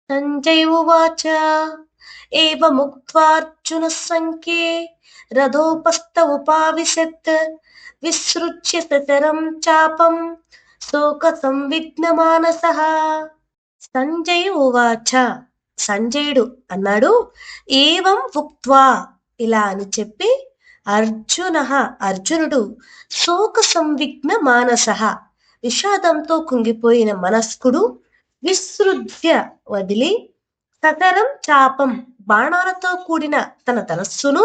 సంజయ్ ఉవాచ ఏవముక్త్వార్జునః సంఖ్యే రథోపస్థ ఉపావిశత్ విసృజ్య సచరం చాపం శోక సంవిఘ్నమానసః. సంజయ్ ఉవాచ, సంజయుడు అన్నాడు, ఏవం ఉక్త్వా, ఇలా అని చెప్పి, అర్జునుడు శోక సంవిఘ్న మానసః, విషాదంతో కుంగిపోయిన మనస్కుడు, విసృజ్య వదిలి, సతరం చాపం, బాణాలతో కూడిన తన ధనస్సును,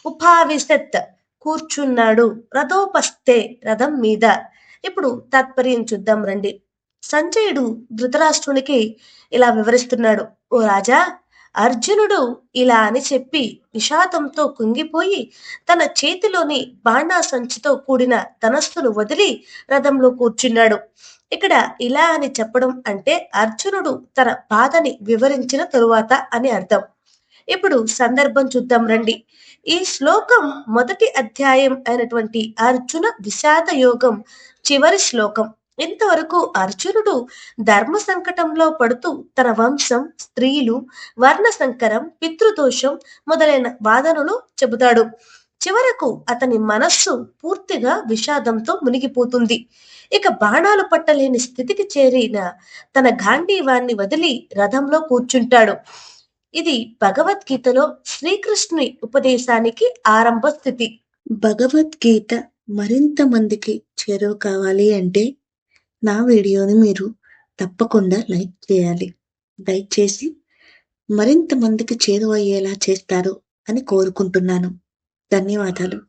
ఉపావిశత్, కూర్చున్నాడు, రథోపస్థే, రథం మీద. ఇప్పుడు తాత్పర్యం చూద్దాం రండి. సంజయుడు ధృతరాష్ట్రునికి ఇలా వివరిస్తున్నాడు. ఓ రాజా, అర్జునుడు ఇలా అని చెప్పి విషాదంతో కుంగిపోయి తన చేతిలోని బాణాసంచితో కూడిన ధనస్సును వదిలి రథంలో కూర్చున్నాడు. ఇక్కడ ఇలా అని చెప్పడం అంటే అర్జునుడు తన బాధని వివరించిన తరువాత అని అర్థం. ఇప్పుడు సందర్భం చూద్దాం రండి. ఈ శ్లోకం మొదటి అధ్యాయం అయినటువంటి అర్జున విషాద యోగం చివరి శ్లోకం. ఇంతవరకు అర్జునుడు ధర్మ సంకటంలో పడుతూ తన వంశం, స్త్రీలు, వర్ణ సంకరం, పితృదోషం మొదలైన వాదనలు చెబుతాడు. చివరకు అతని మనస్సు పూర్తిగా విషాదంతో మునిగిపోతుంది. ఇక బాణాలు పట్టలేని స్థితికి చేరిన తన గాంధీవాన్ని వదిలి రథంలో కూర్చుంటాడు. ఇది భగవద్గీతలో శ్రీకృష్ణుని ఉపదేశానికి ఆరంభ స్థితి. భగవద్గీత మరింత మందికి చేరువ కావాలి అంటే నా వీడియోని మీరు తప్పకుండా లైక్ చేయాలి. లైక్ చేసి మరింత మందికి చేరువయ్యేలా చేస్తారు అని కోరుకుంటున్నాను. ధన్యవాదాలు.